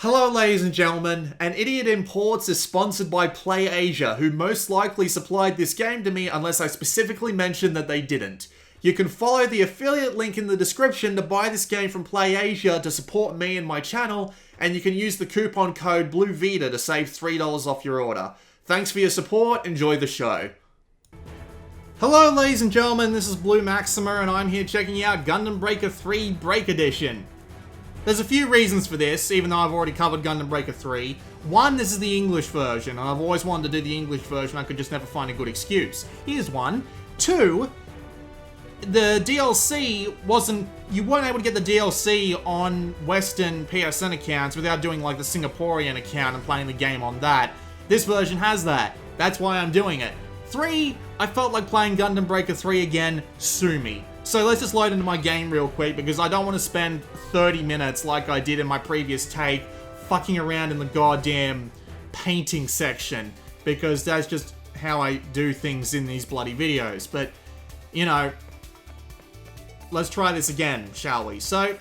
Hello ladies and gentlemen, and Idiot Imports is sponsored by PlayAsia, who most likely supplied this game to me unless I specifically mentioned that they didn't. You can follow the affiliate link in the description to buy this game from PlayAsia to support me and my channel, and you can use the coupon code BLUEVITA to save $3 off your order. Thanks for your support, enjoy the show. Hello ladies and gentlemen, this is Blue Maxima and I'm here checking out Gundam Breaker 3 Break Edition. There's a few reasons for this, even though I've already covered Gundam Breaker 3. One, this is the English version, and I've always wanted to do the English version, I could just never find a good excuse. Here's one. Two, the DLC wasn't... You weren't able to get the DLC on Western PSN accounts without doing like the Singaporean account and playing the game on that. This version has that. That's why I'm doing it. Three, I felt like playing Gundam Breaker 3 again, sue me. So let's just load into my game real quick because I don't want to spend 30 minutes like I did in my previous take fucking around in the goddamn painting section, because that's just how I do things in these bloody videos. But, you know, let's try this again, shall we? So,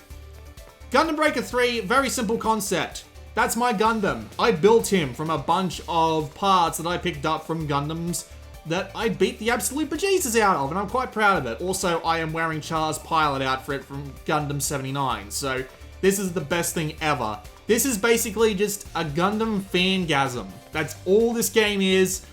Gundam Breaker 3, very simple concept. That's my Gundam. I built him from a bunch of parts that I picked up from Gundams that I beat the absolute bejesus out of, and I'm quite proud of it. Also, I am wearing Char's pilot outfit from Gundam 79, so this is the best thing ever. This is basically just a Gundam fangasm. That's all this game is,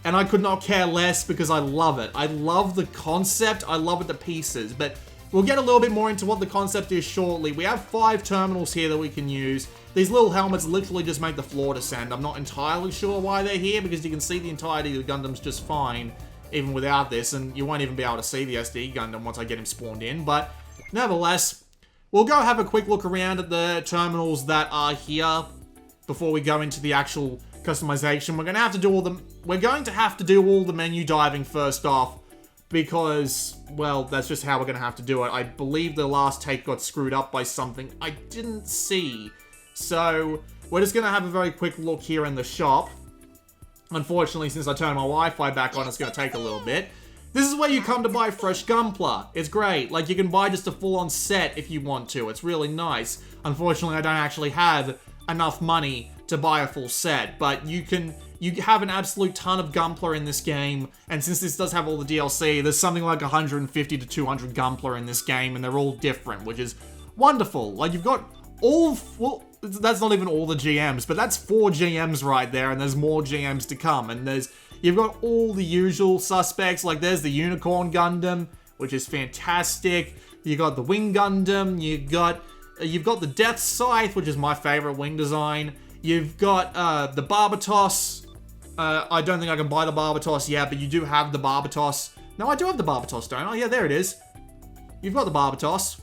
and I could not care less because I love it. I love the concept, I love it to pieces, but we'll get a little bit more into what the concept is shortly. We have 5 terminals here that we can use. These little helmets literally just make the floor descend. I'm not entirely sure why they're here, because you can see the entirety of the Gundams just fine, even without this, and you won't even be able to see the SD Gundam once I get him spawned in, but nevertheless, we'll go have a quick look around at the terminals that are here before we go into the actual customization. We're going to have to do all the menu diving first off, because, well, that's just how we're going to have to do it. I believe the last take got screwed up by something I didn't see. So, we're just going to have a very quick look here in the shop. Unfortunately, since I turned my Wi-Fi back on, it's going to take a little bit. This is where you come to buy fresh Gunpla. It's great. Like, you can buy just a full-on set if you want to. It's really nice. Unfortunately, I don't actually have enough money to buy a full set, but you have an absolute ton of Gunpla in this game, and since this does have all the DLC, there's something like 150 to 200 Gunpla in this game, and they're all different, which is wonderful. Like, you've got well, that's not even all the GMs, but that's 4 GMs right there, and there's more GMs to come, and you've got all the usual suspects. Like, there's the Unicorn Gundam, which is fantastic. You got the Wing Gundam, you've got the Death Scythe, which is my favorite wing design. You've got the Barbatos. I don't think I can buy the Barbatos yet, but you do have the Barbatos. No, I do have the Barbatos, don't I? Yeah, there it is. You've got the Barbatos.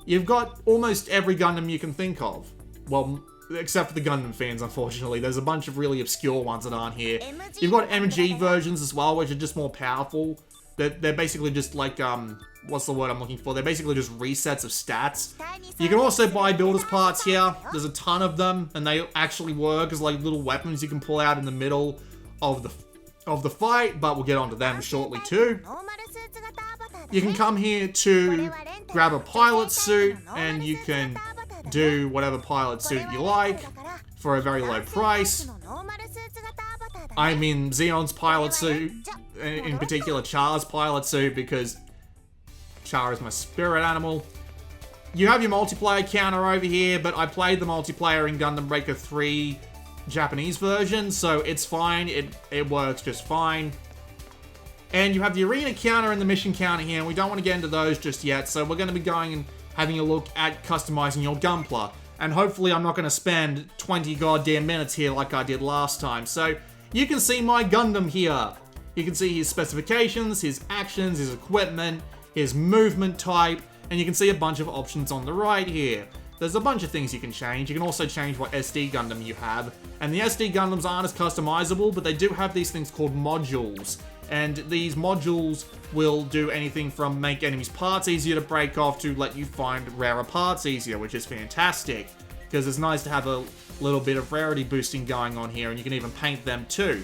You've got almost every Gundam you can think of. Well, except for the Gundam fans, unfortunately. There's a bunch of really obscure ones that aren't here. You've got MG versions as well, which are just more powerful. They're basically just like, what's the word I'm looking for? They're basically just resets of stats. You can also buy builder's parts here. There's a ton of them, and they actually work as like little weapons you can pull out in the middle of the fight, but we'll get onto them shortly too. You can come here to grab a pilot suit, and you can do whatever pilot suit you like for a very low price. I'm in Xeon's pilot suit, in particular Char's pilot suit, because Char is my spirit animal. You have your multiplayer counter over here, but I played the multiplayer in Gundam Breaker 3 Japanese version, so it's fine. It works just fine. And you have the arena counter and the mission counter here, and we don't want to get into those just yet, so we're going to be going and having a look at customizing your Gunpla. And hopefully I'm not going to spend 20 goddamn minutes here like I did last time. So, you can see my Gundam here. You can see his specifications, his actions, his equipment, his movement type, and you can see a bunch of options on the right here. There's a bunch of things you can change. You can also change what SD Gundam you have. And the SD Gundams aren't as customizable, but they do have these things called modules. And these modules will do anything from make enemies' parts easier to break off to let you find rarer parts easier, which is fantastic. Because it's nice to have a little bit of rarity boosting going on here, and you can even paint them too.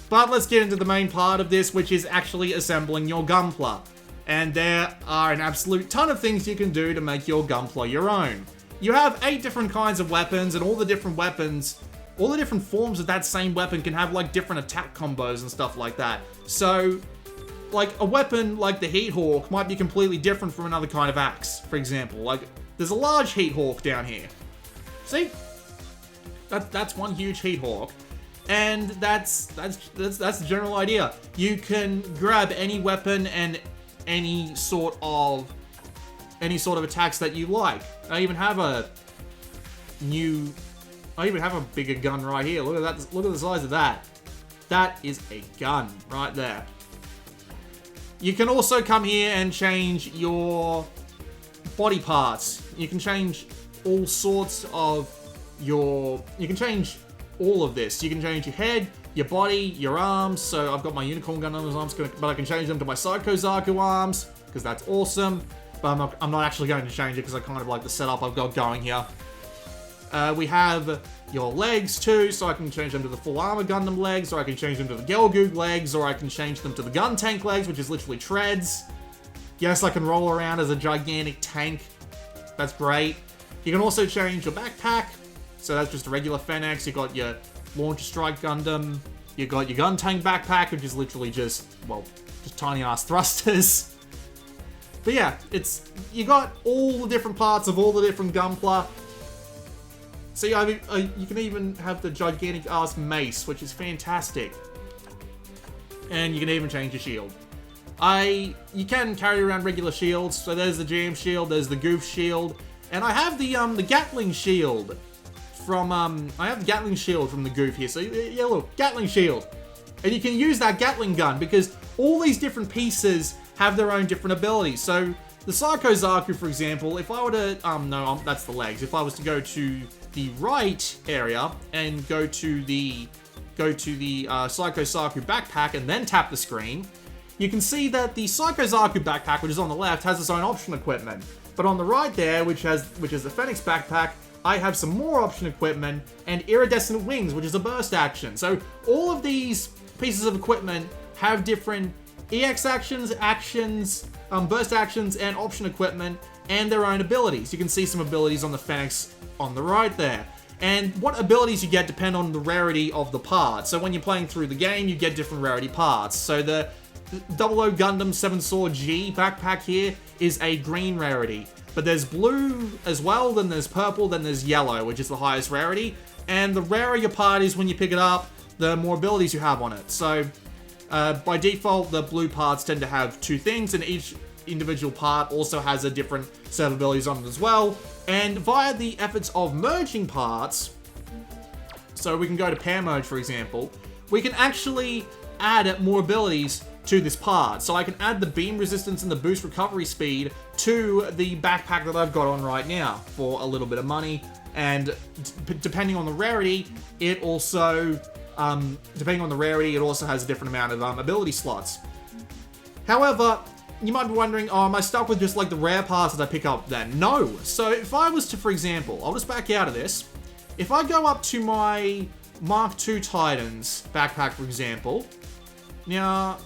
But let's get into the main part of this, which is actually assembling your Gunpla. And there are an absolute ton of things you can do to make your Gunpla your own. you have 8 different kinds of weapons, and all the different weapons, all the different forms of that same weapon can have, like, different attack combos and stuff like that. So, like, a weapon like the Heat Hawk might be completely different from another kind of axe, for example. Like, there's a large Heat Hawk down here. See? That's one huge Heat Hawk. And that's the general idea. You can grab any weapon and any sort of attacks that you like. I even have a bigger gun right here. Look at that. Look at the size of that. That is a gun right there. You can also come here and change your body parts. You can change all sorts of you can change all of this. You can change your head, your body, your arms. So I've got my Unicorn Gundam arms, but I can change them to my Psycho Zaku arms, because that's awesome. But I'm not actually going to change it, because I kind of like the setup I've got going here. We have your legs too, so I can change them to the full armor Gundam legs, or I can change them to the Gelgoog legs, or I can change them to the gun tank legs, which is literally treads. Yes, I can roll around as a gigantic tank. That's great. You can also change your backpack. So that's just a regular Fennex. You got your Launcher Strike Gundam. You got your gun tank backpack, which is literally just tiny ass thrusters. But yeah, you got all the different parts of all the different Gunpla. See, you can even have the gigantic ass mace, which is fantastic. And you can even change your shield. You can carry around regular shields. So there's the Jam shield, there's the Goof shield, and I have the Gatling shield from the Goof here. So yeah, look, Gatling shield, and you can use that Gatling gun because all these different pieces have their own different abilities. So the Psycho Zaku, for example, if I were to that's the legs. If I was to go to the right area and go to the Psycho Zaku backpack and then tap the screen, you can see that the Psycho Zaku backpack, which is on the left, has its own option equipment. But on the right there, which is the Fennex backpack, I have some more option equipment and Iridescent Wings, which is a burst action. So all of these pieces of equipment have different EX actions, burst actions, and option equipment, and their own abilities. You can see some abilities on the Fennex on the right there. And what abilities you get depend on the rarity of the part. So when you're playing through the game, you get different rarity parts. So the 00 Gundam 7 Sword G backpack here is a green rarity. But there's blue as well, then there's purple, then there's yellow, which is the highest rarity. And the rarer your part is when you pick it up, the more abilities you have on it. So by default, the blue parts tend to have 2 things, and each individual part also has a different set of abilities on it as well. And via the efforts of merging parts, so we can go to pair merge, for example, we can actually add more abilities to this part. So I can add the beam resistance and the boost recovery speed to the backpack that I've got on right now for a little bit of money. And depending on the rarity, it also has a different amount of ability slots. However, you might be wondering, am I stuck with just like the rare parts that I pick up then? No. So if I was to, for example, I'll just back out of this. If I go up to my Mark II Titans backpack, for example, now,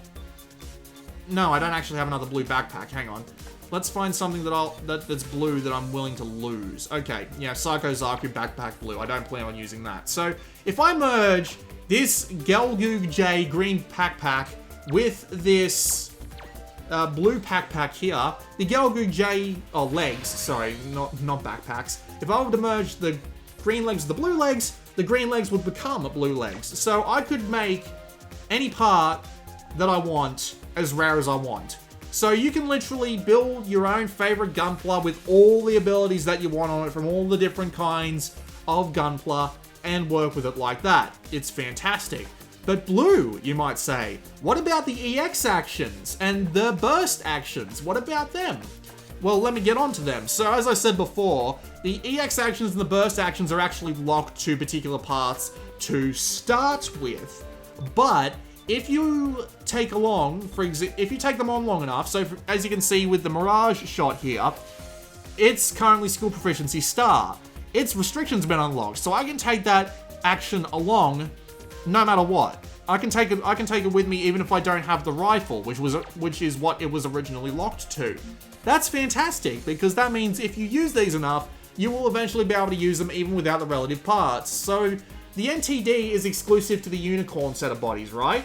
no, I don't actually have another blue backpack. Hang on. Let's find something that's blue that I'm willing to lose. Okay, yeah, Psycho Zaku backpack blue. I don't plan on using that. So if I merge this Gelgoog J green backpack with this blue backpack here, the Gelgoog J legs, sorry, not backpacks. If I were to merge the green legs with the blue legs, the green legs would become blue legs. So I could make any part that I want as rare as I want. So you can literally build your own favorite Gunpla with all the abilities that you want on it from all the different kinds of Gunpla and work with it like that. It's fantastic. But blue, you might say. What about the EX actions and the burst actions? What about them? Well, let me get on to them. So as I said before, the EX actions and the burst actions are actually locked to particular parts to start with. But if you take them on long enough, so as you can see with the Mirage shot here, it's currently skill proficiency star. Its restrictions have been unlocked, so I can take that action along no matter what. I can take it with me even if I don't have the rifle, which is what it was originally locked to. That's fantastic, because that means if you use these enough, you will eventually be able to use them even without the relative parts. So the NTD is exclusive to the unicorn set of bodies, right?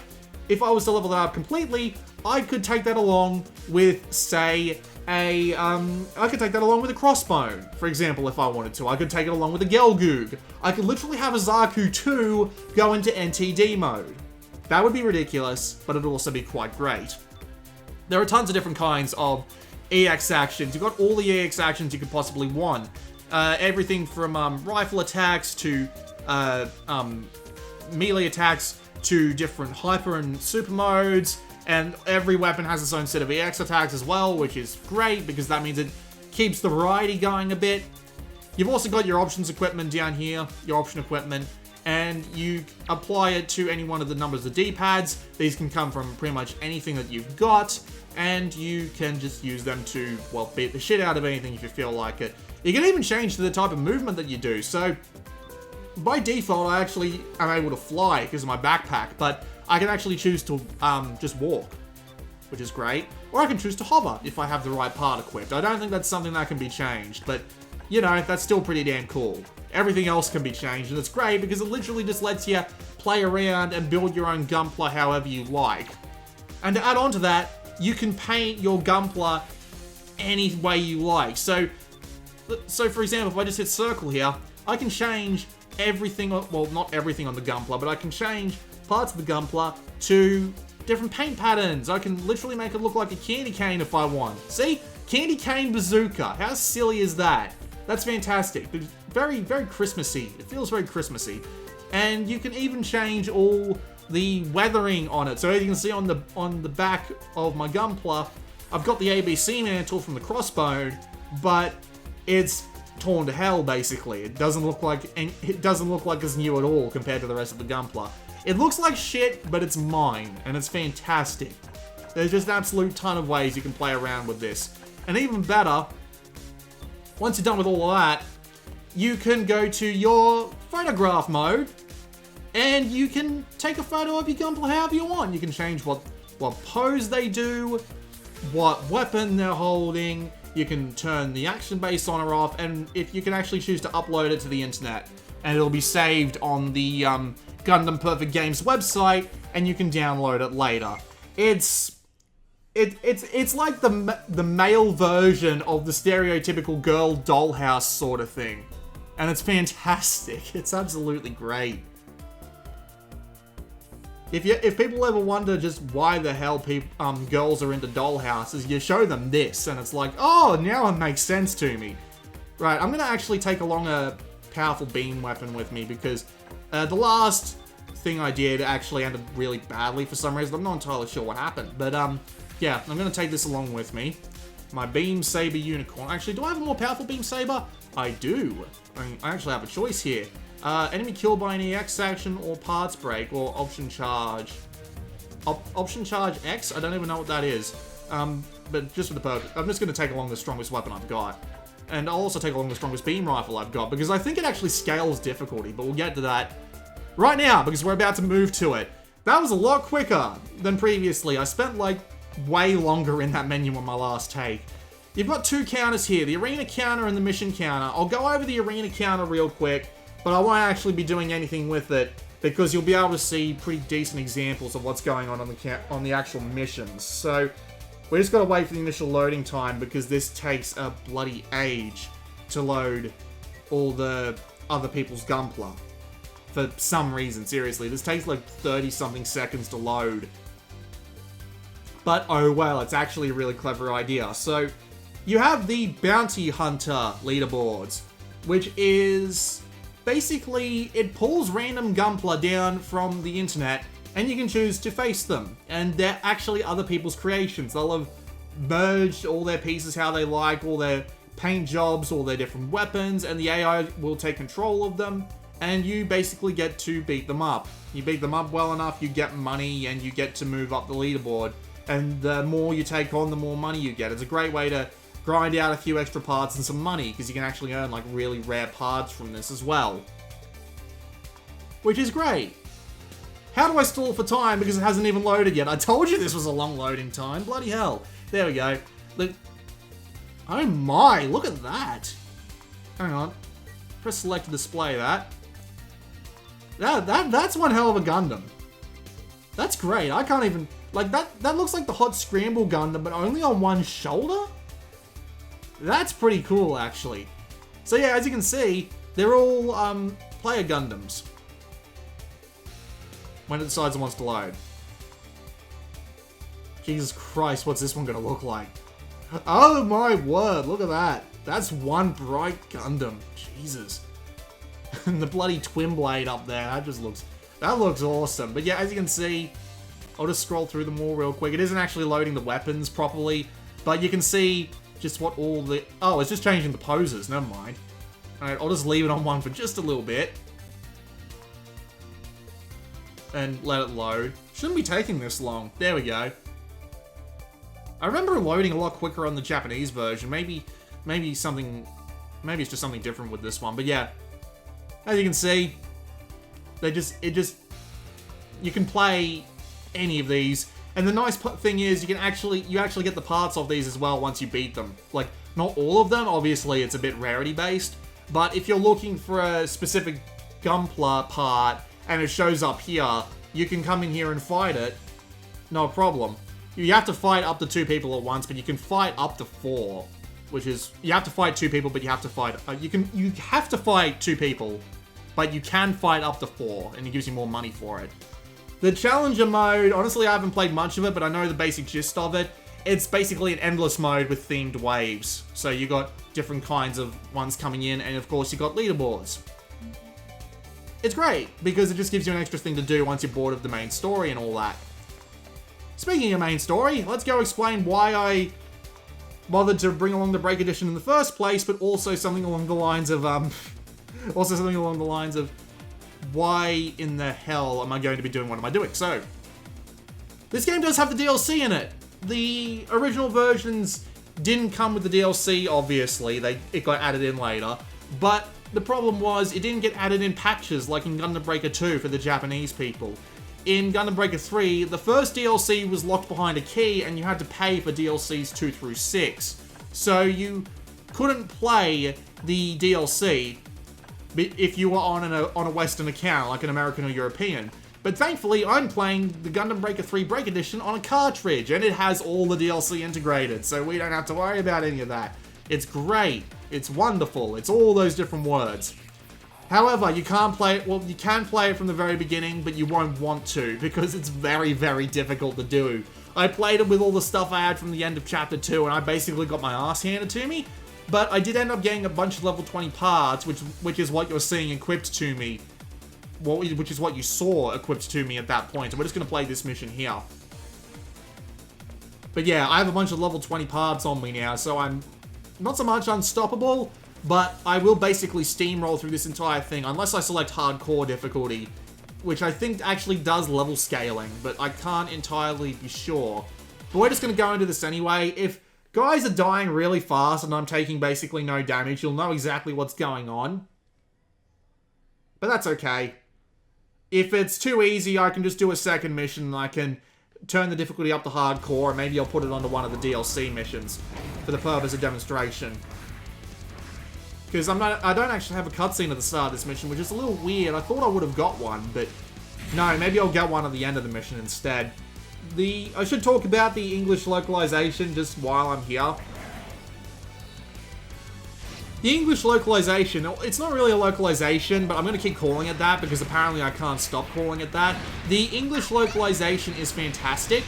If I was to level that up completely, I could take that along with, say, I could take that along with a crossbone, for example, if I wanted to. I could take it along with a Gelgoog. I could literally have a Zaku 2 go into NTD mode. That would be ridiculous, but it'd also be quite great. There are tons of different kinds of EX actions. You've got all the EX actions you could possibly want. Everything from rifle attacks to melee attacks to different hyper and super modes. And every weapon has its own set of EX attacks as well, which is great because that means it keeps the variety going a bit. You've also got your options equipment down here, your option equipment, and you apply it to any one of the numbers of D-pads. These can come from pretty much anything that you've got, and you can just use them to, well, beat the shit out of anything if you feel like it. You can even change to the type of movement that you do. So, by default, I actually am able to fly because of my backpack, but I can actually choose to just walk, which is great. Or I can choose to hover if I have the right part equipped. I don't think that's something that can be changed, but, you know, that's still pretty damn cool. Everything else can be changed, and it's great because it literally just lets you play around and build your own Gunpla however you like. And to add on to that, you can paint your Gunpla any way you like. So for example, if I just hit circle here, I can change everything, well, not everything on the Gunpla, but I can change parts of the Gunpla to different paint patterns. I can literally make it look like a candy cane if I want. See? Candy cane bazooka. How silly is that? That's fantastic. It's very, very Christmassy. It feels very Christmassy. And you can even change all the weathering on it. So as you can see on the back of my Gunpla, I've got the ABC mantle from the crossbone, but it's torn to hell basically. It doesn't look like it's new at all compared to the rest of the Gunpla. It looks like shit, but it's mine, and it's fantastic. There's just an absolute ton of ways you can play around with this. And even better, once you're done with all of that, you can go to your photograph mode, and you can take a photo of your Gunpla however you want. You can change what pose they do, what weapon they're holding. You can turn the action base on or off, and if you can actually choose to upload it to the internet, and it'll be saved on the Gundam Perfect Games website, and you can download it later. It's like the male version of the stereotypical girl dollhouse sort of thing, and it's fantastic. It's absolutely great. If people ever wonder just why the hell girls are into dollhouses, you show them this, and it's like, oh, now it makes sense to me. Right, I'm gonna actually take along a powerful beam weapon with me because the last thing I did actually ended really badly for some reason. I'm not entirely sure what happened, but yeah, I'm gonna take this along with me. My beam saber unicorn. Actually, do I have a more powerful beam saber? I do. I actually have a choice here. Enemy killed by an EX action or parts break or option charge. Option charge X? I don't even know what that is. But just for the purpose, I'm just going to take along the strongest weapon I've got. And I'll also take along the strongest beam rifle I've got, because I think it actually scales difficulty, but we'll get to that right now, because we're about to move to it. That was a lot quicker than previously. I spent, like, way longer in that menu on my last take. You've got two counters here, the arena counter and the mission counter. I'll go over the arena counter real quick, but I won't actually be doing anything with it, because you'll be able to see pretty decent examples of what's going on the actual missions. So, we just gotta wait for the initial loading time, because this takes a bloody age to load all the other people's Gunpla. For some reason, seriously. This takes like 30-something seconds to load. But oh well, it's actually a really clever idea. So, you have the Bounty Hunter leaderboards, which is basically, it pulls random Gunpla down from the internet, and you can choose to face them. And they're actually other people's creations. They'll have merged all their pieces how they like, all their paint jobs, all their different weapons, and the AI will take control of them, and you basically get to beat them up. You beat them up well enough, you get money, and you get to move up the leaderboard. And the more you take on, the more money you get. It's a great way to grind out a few extra parts and some money, because you can actually earn like really rare parts from this as well. Which is great. How do I stall for time? Because it hasn't even loaded yet. I told you this was a long loading time. Bloody hell. There we go. Look. Oh my, look at that. Hang on. Press select to display that. That's one hell of a Gundam. That's great. I can't even... Like, that looks like the Hot Scramble Gundam, but only on one shoulder? That's pretty cool, actually. So yeah, as you can see, they're all player Gundams. When it decides it wants to load. Jesus Christ, what's this one gonna look like? Oh my word, look at that. That's one bright Gundam. Jesus. And the bloody twin blade up there, that looks awesome. But yeah, as you can see, I'll just scroll through them all real quick. It isn't actually loading the weapons properly, but you can see just what all the... Oh, it's just changing the poses, never mind. Alright, I'll just leave it on one for just a little bit. And let it load. Shouldn't be taking this long. There we go. I remember loading a lot quicker on the Japanese version. Maybe it's just something different with this one. But yeah, as you can see, you can play any of these. And the nice thing is you actually get the parts of these as well once you beat them. Like, not all of them, obviously it's a bit rarity based, but if you're looking for a specific Gunpla part and it shows up here, you can come in here and fight it. No problem. You have to fight up to 2 people at once, but you can fight up to 4, which is, you have to fight 2 people, but you have to fight, you have to fight 2 people, but you can fight up to 4, and it gives you more money for it. The Challenger mode, honestly I haven't played much of it, but I know the basic gist of it. It's basically an endless mode with themed waves. So you got different kinds of ones coming in, and of course you got leaderboards. It's great, because it just gives you an extra thing to do once you're bored of the main story and all that. Speaking of main story, let's go explain why I bothered to bring along the Break Edition in the first place, but also something along the lines of, why in the hell am I going to be doing what am I doing? So, this game does have the DLC in it. The original versions didn't come with the DLC, obviously. It got added in later. But the problem was, it didn't get added in patches like in Gundam Breaker 2 for the Japanese people. In Gundam Breaker 3, the first DLC was locked behind a key and you had to pay for DLCs 2 through 6. So you couldn't play the DLC if you were on a Western account, like an American or European. But thankfully, I'm playing the Gundam Breaker 3 Break Edition on a cartridge, and it has all the DLC integrated, so we don't have to worry about any of that. It's great. It's wonderful. It's all those different words. However, you can't play it, well, you can play it from the very beginning, but you won't want to, because it's very, very difficult to do. I played it with all the stuff I had from the end of Chapter 2, and I basically got my ass handed to me. But I did end up getting a bunch of level 20 parts, which is what you're seeing equipped to me. Which is what you saw equipped to me at that point. So we're just going to play this mission here. But yeah, I have a bunch of level 20 parts on me now, so I'm not so much unstoppable, but I will basically steamroll through this entire thing, unless I select hardcore difficulty, which I think actually does level scaling, but I can't entirely be sure. But we're just going to go into this anyway. If guys are dying really fast and I'm taking basically no damage, you'll know exactly what's going on. But that's okay. If it's too easy, I can just do a second mission and I can turn the difficulty up to hardcore, and maybe I'll put it onto one of the DLC missions for the purpose of demonstration. Because I don't actually have a cutscene at the start of this mission, which is a little weird. I thought I would have got one, but no, maybe I'll get one at the end of the mission instead. I should talk about the English localization just while I'm here. The English localization, it's not really a localization, but I'm going to keep calling it that because apparently I can't stop calling it that. The English localization is fantastic.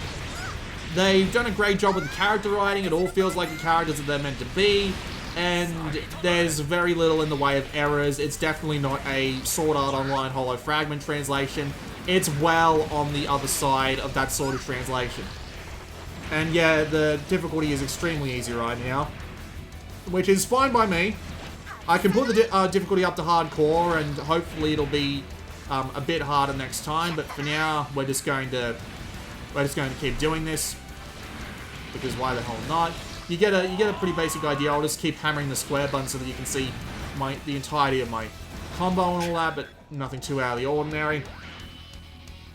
They've done a great job with the character writing. It all feels like the characters that they're meant to be. And there's very little in the way of errors. It's definitely not a Sword Art Online Holo Fragment translation. It's well on the other side of that sort of translation. And yeah, the difficulty is extremely easy right now, which is fine by me. I can put the difficulty up to hardcore, and hopefully it'll be a bit harder next time. But for now, we're just going to keep doing this, because why the hell not? You get a pretty basic idea. I'll just keep hammering the square button so that you can see the entirety of my combo and all that, but nothing too out of the ordinary.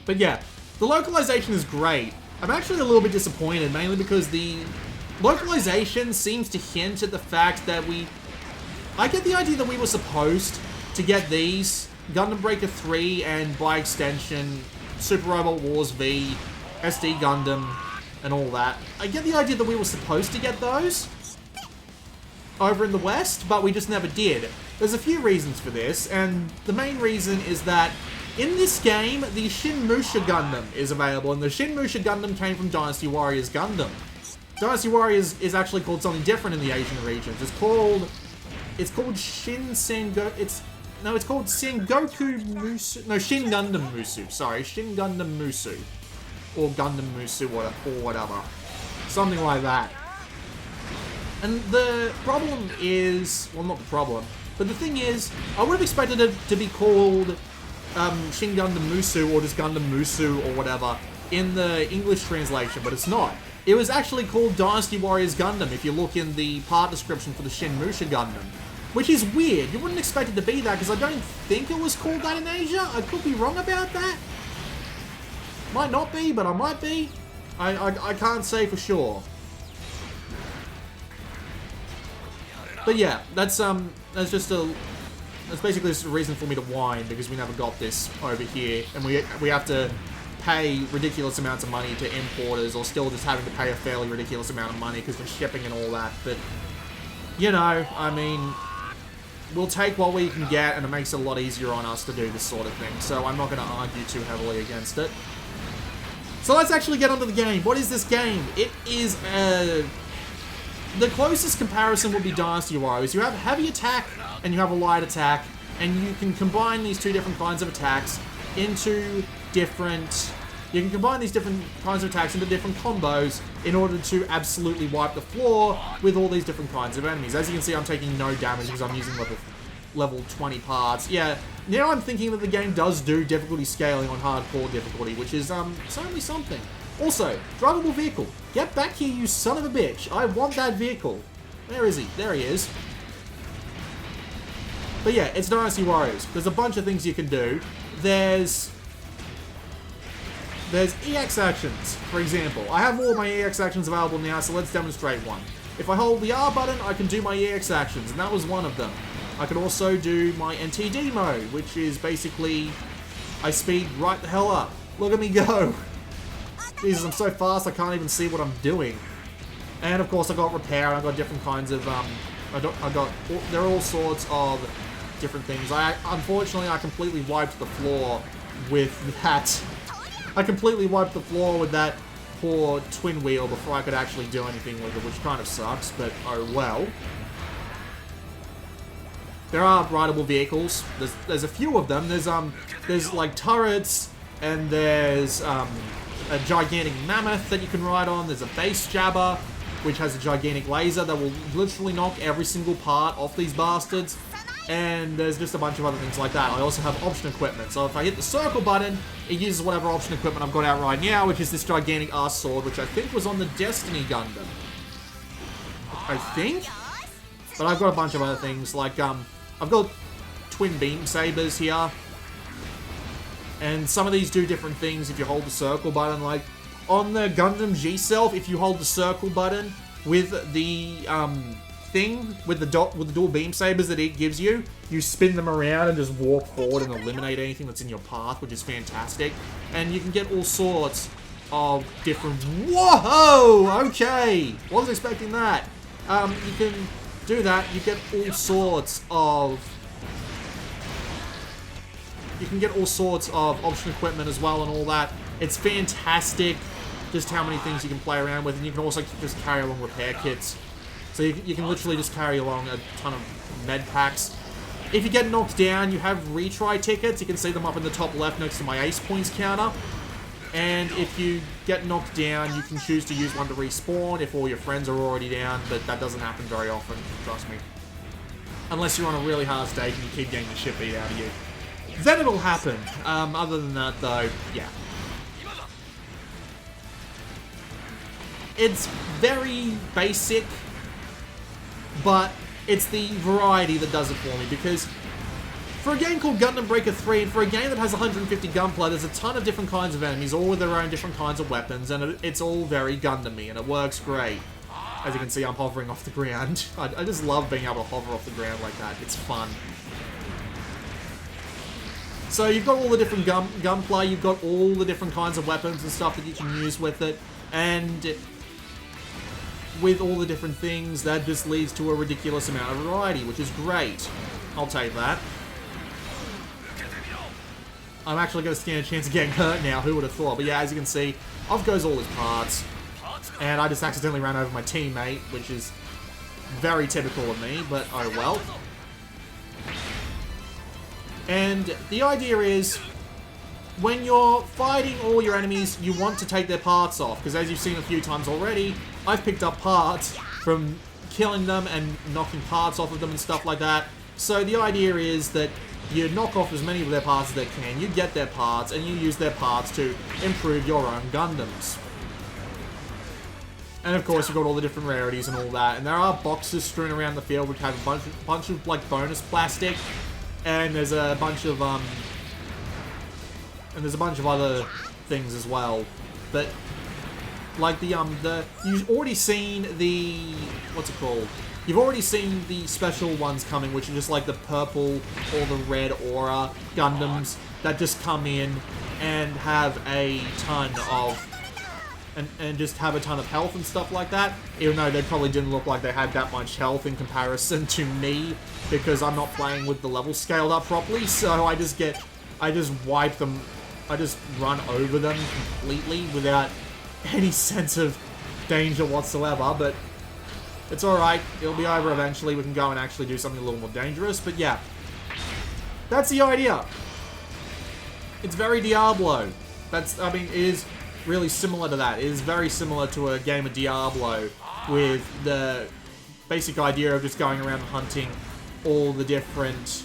But yeah, the localization is great. I'm actually a little bit disappointed, mainly because the localization seems to hint at the fact that I get the idea that we were supposed to get these, Gundam Breaker 3, and by extension, Super Robot Wars V, SD Gundam, and all that. I get the idea that we were supposed to get those over in the West, but we just never did. There's a few reasons for this, and the main reason is that in this game, the Shin Musha Gundam is available, and the Shin Musha Gundam came from Dynasty Warriors Gundam. Dynasty Warriors is actually called something different in the Asian regions. It's called Shin Sengoku. It's called Sengoku Musu. No, Shin Gundam Musu. Sorry, Shin Gundam Musu, or Gundam Musu, or whatever, something like that. And the problem is, well, not the problem, but the thing is, I would have expected it to be called Shin Gundam Musu or just Gundam Musu or whatever in the English translation, but it's not. It was actually called Dynasty Warriors Gundam if you look in the part description for the Shin Musha Gundam, which is weird. You wouldn't expect it to be that because I don't think it was called that in Asia. I could be wrong about that. Might not be, but I might be. I can't say for sure. But yeah, that's basically just a reason for me to whine because we never got this over here, and we have to pay ridiculous amounts of money to importers, or still just having to pay a fairly ridiculous amount of money because of shipping and all that. But you know, I mean, we'll take what we can get, and it makes it a lot easier on us to do this sort of thing. So I'm not going to argue too heavily against it. So let's actually get onto the game. What is this game? It is the closest comparison would be Dynasty Warriors. You have heavy attack and you have a light attack, and you can combine these two different kinds of attacks into different... You can combine these different kinds of attacks into different combos in order to absolutely wipe the floor with all these different kinds of enemies. As you can see, I'm taking no damage because I'm using level 20 parts. Yeah, now I'm thinking that the game does do difficulty scaling on hardcore difficulty, which is certainly something. Also, drivable vehicle. Get back here, you son of a bitch. I want that vehicle. Where is he? There he is. But yeah, it's Dynasty Warriors. There's a bunch of things you can do. There's EX actions, for example. I have all my EX actions available now, so let's demonstrate one. If I hold the R button, I can do my EX actions, and that was one of them. I can also do my NTD mode, which is basically I speed right the hell up. Look at me go. Jesus, I'm so fast I can't even see what I'm doing. And of course I got repair, and I got different kinds of there are all sorts of different things. Unfortunately I completely wiped the floor with that. I completely wiped the floor with that poor twin wheel before I could actually do anything with it, which kind of sucks, but oh well. There are rideable vehicles. There's a few of them. There's like turrets, and there's a gigantic mammoth that you can ride on. There's a base jabber, which has a gigantic laser that will literally knock every single part off these bastards. And there's just a bunch of other things like that. I also have option equipment. So if I hit the circle button, it uses whatever option equipment I've got out right now, which is this gigantic ass sword, which I think was on the Destiny Gundam. I think? But I've got a bunch of other things, like, I've got twin beam sabers here. And some of these do different things if you hold the circle button. Like, on the Gundam G-Self, if you hold the circle button with the, thing, with the dual beam sabers that it gives you, you spin them around and just walk forward and eliminate anything that's in your path, which is fantastic. And you can get all sorts of different... Whoa! Okay! Wasn't expecting that. You can do that. You get all sorts of... You can get all sorts of option equipment as well and all that. It's fantastic just how many things you can play around with, and you can also just carry along repair kits. So you can literally just carry along a ton of med packs. If you get knocked down, you have retry tickets. You can see them up in the top left next to my ace points counter. And if you get knocked down, you can choose to use one to respawn if all your friends are already down, but that doesn't happen very often, trust me. Unless you're on a really hard stage and you keep getting the shit beat out of you. Then it'll happen. Other than that, though, yeah. It's very basic, but it's the variety that does it for me, because for a game called Gundam Breaker 3, and for a game that has 150 Gunpla, there's a ton of different kinds of enemies, all with their own different kinds of weapons, and it's all very Gundam-y, and it works great. As you can see, I'm hovering off the ground. I just love being able to hover off the ground like that. It's fun. So you've got all the different gunpla, you've got all the different kinds of weapons and stuff that you can use with it, and with all the different things, that just leads to a ridiculous amount of variety, which is great. I'll take that. I'm actually going to stand a chance of getting hurt now, who would have thought? But yeah, as you can see, off goes all his parts, and I just accidentally ran over my teammate, which is very typical of me, but oh well. And the idea is, when you're fighting all your enemies, you want to take their parts off, because as you've seen a few times already, I've picked up parts from killing them and knocking parts off of them and stuff like that. So the idea is that you knock off as many of their parts as they can, you get their parts, and you use their parts to improve your own Gundams. And of course, you've got all the different rarities and all that, and there are boxes strewn around the field which have a bunch of like bonus plastic. And there's a bunch of other things as well. But like you've already seen the, what's it called? You've already seen the special ones coming, which are just like the purple or the red aura Gundams that just come in and have a ton of and just have a ton of health and stuff like that, even though they probably didn't look like they had that much health in comparison to me, because I'm not playing with the level scaled up properly, so I just wipe them, I just run over them completely without any sense of danger whatsoever, but it's alright, it'll be over eventually, we can go and actually do something a little more dangerous, but yeah, that's the idea. It's very Diablo. It is really similar to that. It is very similar to a game of Diablo, with the basic idea of just going around and hunting down all the different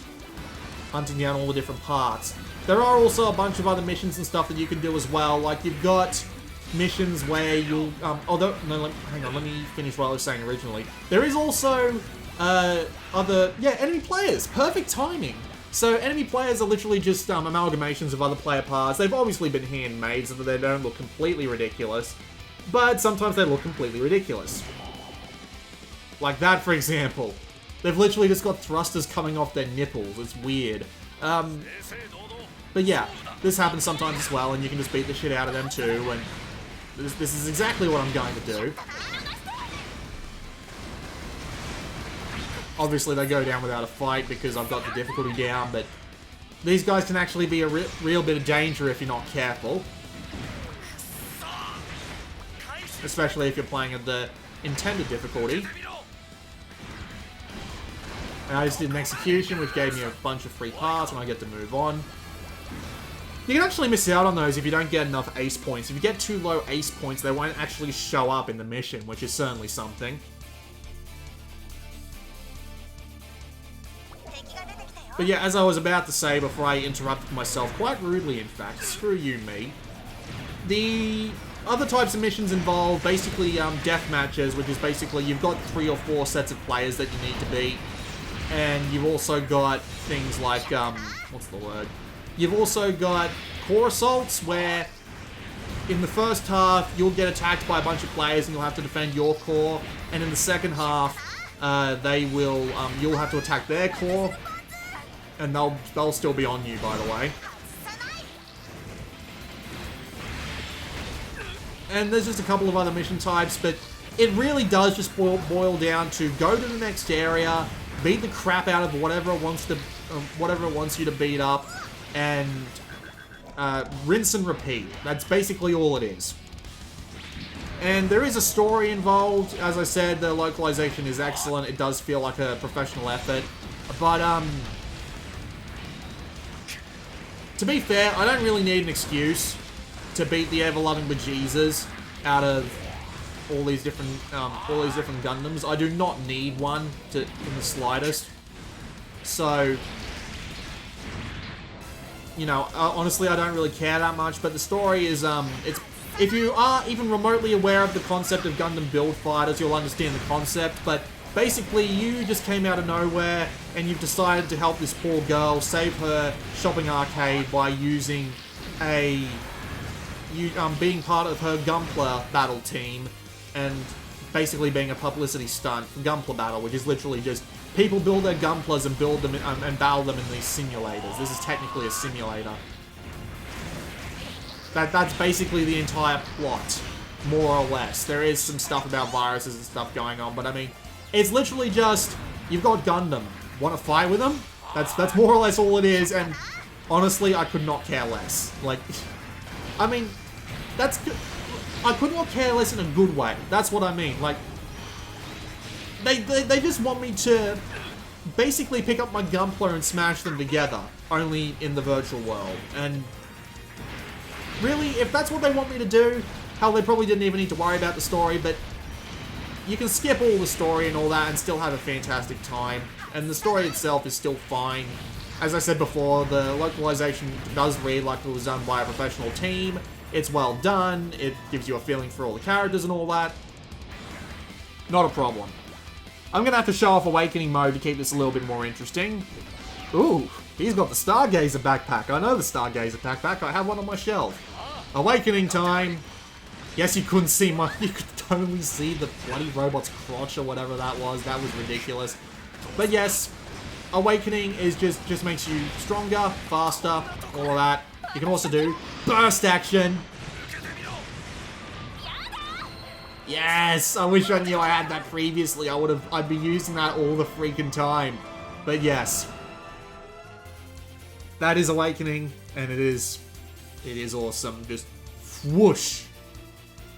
parts. There are also a bunch of other missions and stuff that you can do as well. Like, you've got missions where you'll, hang on, let me finish what I was saying originally. There is also, enemy players. Perfect timing. So, enemy players are literally just amalgamations of other player parts. They've obviously been handmade so that they don't look completely ridiculous, but sometimes they look completely ridiculous. Like that, for example. They've literally just got thrusters coming off their nipples. It's weird. But yeah, this happens sometimes as well, and you can just beat the shit out of them too, and this is exactly what I'm going to do. Obviously, they go down without a fight because I've got the difficulty down, but these guys can actually be a real bit of danger if you're not careful. Especially if you're playing at the intended difficulty. And I just did an execution, which gave me a bunch of free parts, and I get to move on. You can actually miss out on those if you don't get enough ace points. If you get too low ace points, they won't actually show up in the mission, which is certainly something. But yeah, as I was about to say before I interrupted myself, quite rudely in fact, screw you, me. The other types of missions involve basically death matches, which is basically you've got 3 or 4 sets of players that you need to beat. And you've also got things like, what's the word? You've also got core assaults, where in the first half you'll get attacked by a bunch of players and you'll have to defend your core. And in the second half, you'll have to attack their core. And they'll still be on you, by the way. And there's just a couple of other mission types, but it really does just boil down to go to the next area, beat the crap out of whatever it wants you to beat up, and rinse and repeat. That's basically all it is. And there is a story involved. As I said, the localization is excellent. It does feel like a professional effort, but to be fair, I don't really need an excuse to beat the ever-loving bejesus out of all these different Gundams. I do not need one in the slightest. So, you know, honestly, I don't really care that much. But the story is, if you are even remotely aware of the concept of Gundam build fighters, you'll understand the concept. But basically, you just came out of nowhere and you've decided to help this poor girl save her shopping arcade by using being part of her Gunpla battle team and basically being a publicity stunt for Gunpla Battle, which is literally just people build their Gunplas and build them and battle them in these simulators. This is technically a simulator. That's basically the entire plot, more or less. There is some stuff about viruses and stuff going on, but I mean, it's literally just, you've got Gundam. Want to fight with them? That's more or less all it is, and honestly, I could not care less. Like, I mean, that's good. I could not care less in a good way. That's what I mean. Like, they just want me to basically pick up my Gunpla and smash them together, only in the virtual world. And really, if that's what they want me to do, hell, they probably didn't even need to worry about the story, but you can skip all the story and all that and still have a fantastic time. And the story itself is still fine. As I said before, the localization does read like it was done by a professional team. It's well done. It gives you a feeling for all the characters and all that. Not a problem. I'm going to have to show off Awakening mode to keep this a little bit more interesting. Ooh, he's got the Stargazer backpack. I know the Stargazer backpack. I have one on my shelf. Awakening time. Yes, you couldn't see my... You could totally see the bloody robot's crotch or whatever that was. That was ridiculous. But yes, Awakening is just makes you stronger, faster, all of that. You can also do burst action. Yes, I wish I knew I had that previously. I'd be using that all the freaking time. But yes, that is Awakening, and it is awesome. Just whoosh,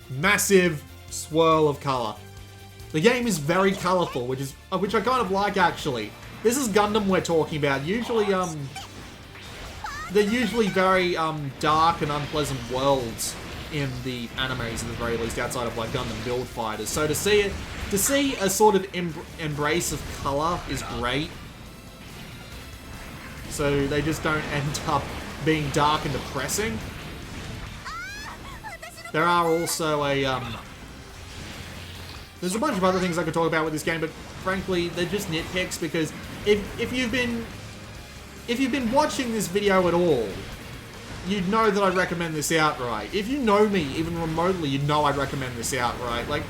massive swirl of color. The game is very colorful, which I kind of like actually. This is Gundam we're talking about. Usually, they're usually very dark and unpleasant worlds in the animes, at the very least, outside of like Gundam Build Fighters. So to see a sort of embrace of color is great. So they just don't end up being dark and depressing. There are also there's a bunch of other things I could talk about with this game, but frankly, they're just nitpicks because if you've been watching this video at all, you'd know that I recommend this outright. If you know me, even remotely, you'd know I recommend this outright. Like,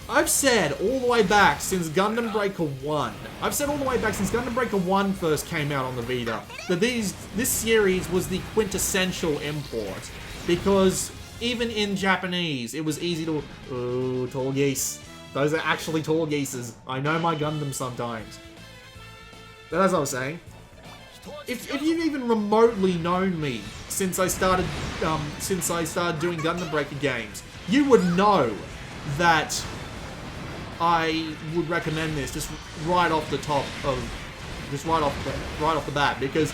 I've said all the way back since Gundam Breaker 1, since Gundam Breaker 1 first came out on the Vita, that this series was the quintessential import. Because even in Japanese, it was easy to... Oh, tall geese. Those are actually tall geeses. I know my Gundam sometimes. But as I was saying, if you've even remotely known me since I started doing Gundam Breaker games, you would know that I would recommend this just right off the bat, because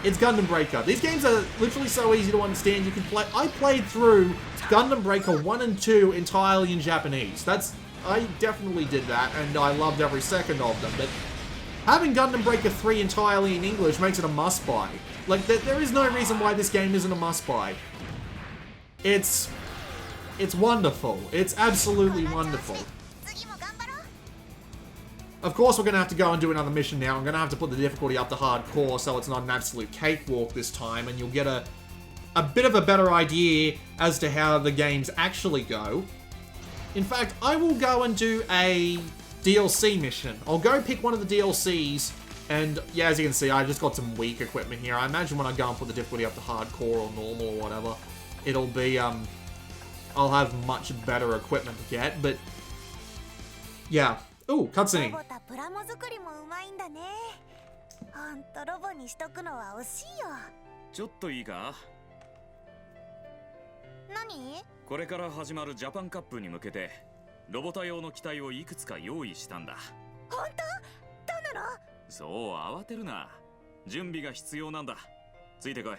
it's Gundam Breaker. These games are literally so easy to understand. You can play. I played through Gundam Breaker 1 and 2 entirely in Japanese. I definitely did that, and I loved every second of them. But having Gundam Breaker 3 entirely in English makes it a must-buy. Like, there is no reason why this game isn't a must-buy. It's wonderful. It's absolutely wonderful. Of course, we're going to have to go and do another mission now. I'm going to have to put the difficulty up to hardcore so it's not an absolute cakewalk this time, and you'll get a bit of a better idea as to how the games actually go. In fact, I will go and do a DLC mission. I'll go pick one of the DLCs, and yeah, as you can see, I just got some weak equipment here. I imagine when I go and put the difficulty up to hardcore or normal or whatever, it'll be, I'll have much better equipment to get, but yeah. Ooh, cutscene. ちょっといいか？何？これから始まるジャパンカップに向けてロボタ用の機体をいくつか用意したんだ。本当？どうなの？そう慌てるな。準備が必要なんだ。ついてこい。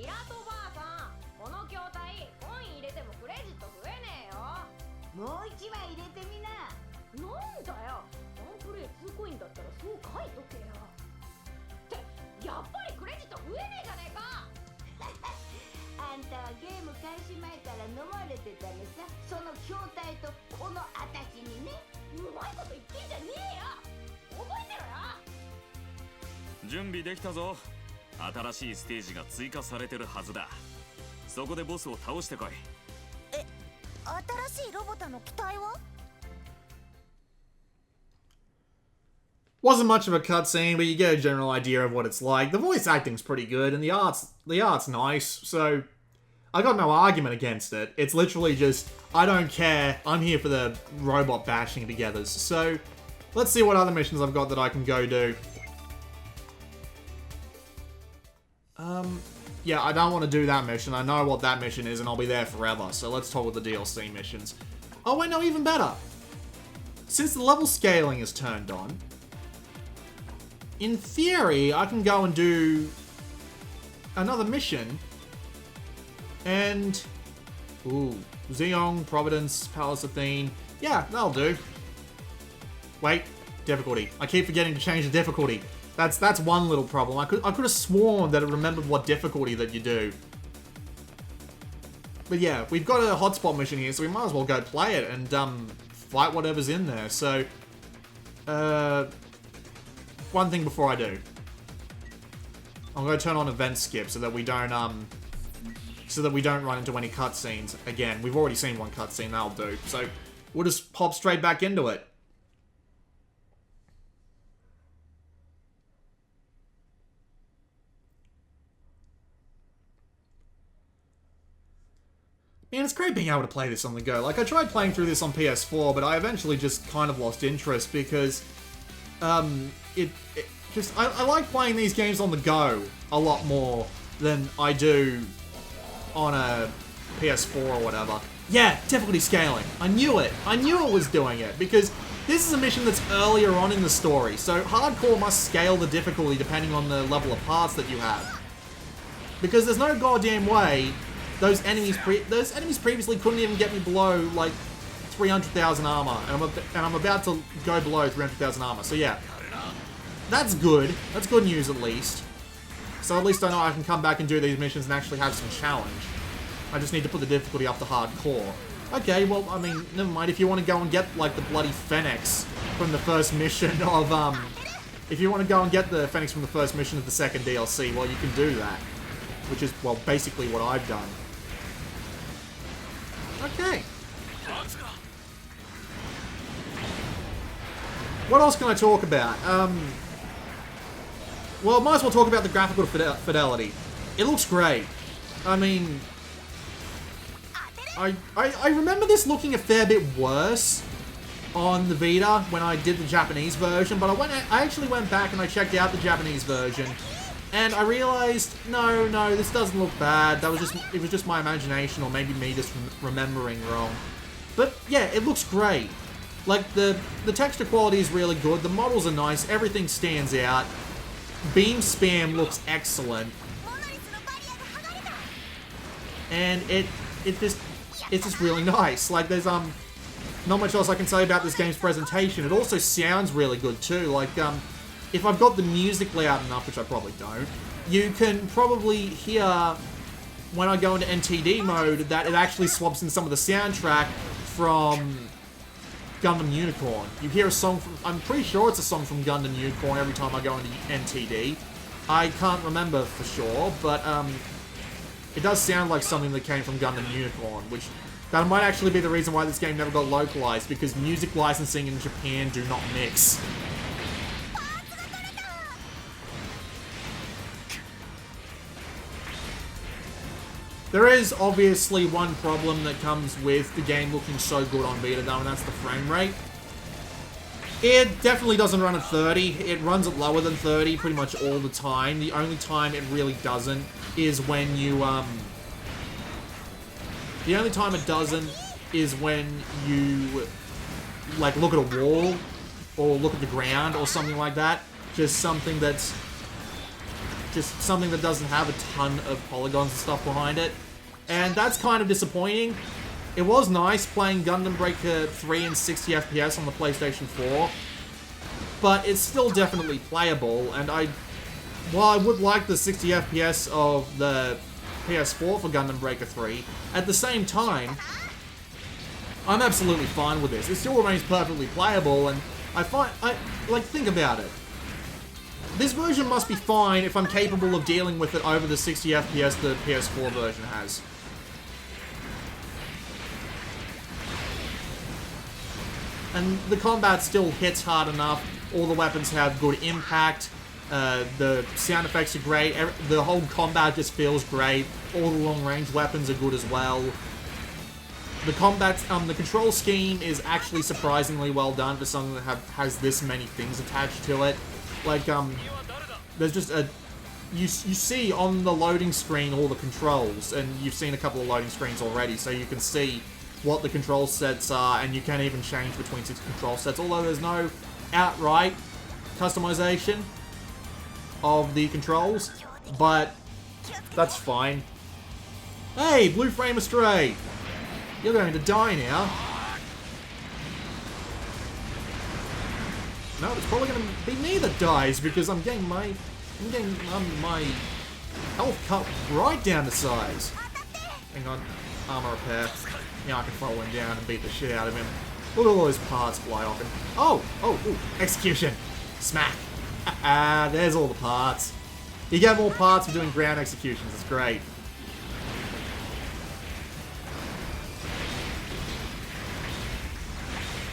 イラトばあさん、この筐体コイン入れてもクレジット増えねえよ。もう一枚入れてみな。なんだよ。ワンプレイ2コインだったらそう書いとけよ。ってやっぱりクレジット増えねえじゃねえか。あんたはゲーム開始前から飲まれてたのさ。その筐体とこのあたしにね。うまいこと言ってんじゃねえよ。覚えてろよ。準備できたぞ。新しいステージが追加されてるはずだ。そこでボスを倒してこい。新しいロボタの機体は Wasn't much of a cutscene, but you get a general idea of what it's like. The voice acting's pretty good, and the art's nice, so I got no argument against it. It's literally just, I don't care, I'm here for the robot bashing togethers. So, let's see what other missions I've got that I can go do. Yeah, I don't want to do that mission. I know what that mission is, and I'll be there forever. So let's talk with the DLC missions. Oh wait, no, even better. Since the level scaling is turned on, in theory, I can go and do another mission. And, ooh, Zeong, Providence, Palace Athene. Yeah, that'll do. Wait, difficulty. I keep forgetting to change the difficulty. That's one little problem. I could have sworn that it remembered what difficulty that you do. But yeah, we've got a hotspot mission here, so we might as well go play it and fight whatever's in there. So, one thing before I do, I'm going to turn on event skip so that we don't run into any cutscenes again. We've already seen one cutscene, that'll do. So we'll just hop straight back into it. Man, it's great being able to play this on the go. Like, I tried playing through this on PS4, but I eventually just kind of lost interest because, I like playing these games on the go a lot more than I do on a PS4 or whatever. Yeah, difficulty scaling. I knew it. I knew it was doing it because this is a mission that's earlier on in the story, so hardcore must scale the difficulty depending on the level of parts that you have. Because there's no goddamn way those enemies previously couldn't even get me below, like, 300,000 armor, and I'm about to go below 300,000 armor, so yeah. That's good. That's good news, at least. So at least I know I can come back and do these missions and actually have some challenge. I just need to put the difficulty up to hardcore. Okay, well, I mean, never mind. If you want to go and get, like, the bloody Phoenix from the first mission of, if you want to go and get the Phoenix from the first mission of the second DLC, well, you can do that. Which is, well, basically what I've done. Okay. What else can I talk about? Well, might as well talk about the graphical fidelity. It looks great. I mean, I remember this looking a fair bit worse on the Vita when I did the Japanese version, but I actually went back and I checked out the Japanese version, and I realized, no, this doesn't look bad. It was just my imagination, or maybe me just remembering wrong. But yeah, it looks great. Like, the texture quality is really good, the models are nice, everything stands out. Beam spam looks excellent. And it's just really nice. Like, there's not much else I can say about this game's presentation. It also sounds really good too. Like, if I've got the music loud enough, which I probably don't, you can probably hear when I go into NTD mode that it actually swaps in some of the soundtrack from Gundam Unicorn. You hear a song from, I'm pretty sure it's a song from Gundam Unicorn every time I go into NTD. I can't remember for sure, but it does sound like something that came from Gundam Unicorn, which that might actually be the reason why this game never got localized, because music licensing in Japan do not mix. There is obviously one problem that comes with the game looking so good on Vita though, and that's the frame rate. It definitely doesn't run at 30. It runs at lower than 30 pretty much all the time. The only time it really doesn't is when you, the only time it doesn't is when you, like, look at a wall, or look at the ground, or something like that. Just something that doesn't have a ton of polygons and stuff behind it. And that's kind of disappointing. It was nice playing Gundam Breaker 3 in 60 FPS on the PlayStation 4, but it's still definitely playable, and while I would like the 60 FPS of the PS4 for Gundam Breaker 3, at the same time, I'm absolutely fine with this. It still remains perfectly playable, and think about it. This version must be fine if I'm capable of dealing with it over the 60 FPS the PS4 version has. And the combat still hits hard enough. All the weapons have good impact. The sound effects are great. The whole combat just feels great. All the long-range weapons are good as well. The the control scheme is actually surprisingly well done for something that has this many things attached to it. Like, there's just you see on the loading screen all the controls, and you've seen a couple of loading screens already, so you can see what the control sets are, and you can even change between 6 control sets, although there's no outright customization of the controls, but that's fine. Hey, Blue Frame Astray! You're going to die now. No, it's probably going to be me that dies, because I'm getting my health cut right down to size. Hang on, armor repair. Yeah, I can follow him down and beat the shit out of him. Look at all those parts fly off him. Ooh, execution. Smack. There's all the parts. You get more parts for doing ground executions, it's great.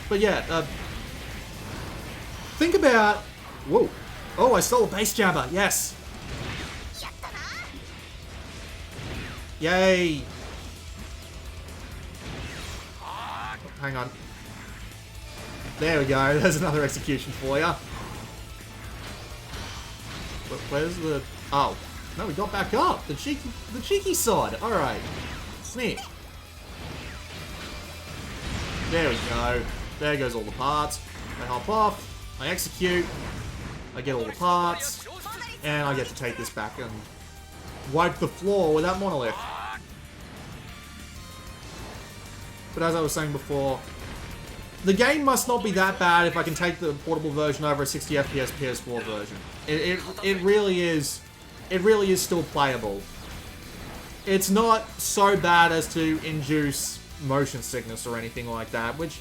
But yeah, think about... Whoa. Oh, I stole a base jabber, yes. Yay. Hang on. There we go, there's another execution for ya. Where's the... Oh. No, we got back up. The cheeky sod. Alright. Sneak. There we go. There goes all the parts. I hop off. I execute. I get all the parts. And I get to take this back and wipe the floor with that monolith. But as I was saying before, the game must not be that bad if I can take the portable version over a 60 FPS PS4 version. It really is. It really is still playable. It's not so bad as to induce motion sickness or anything like that, which,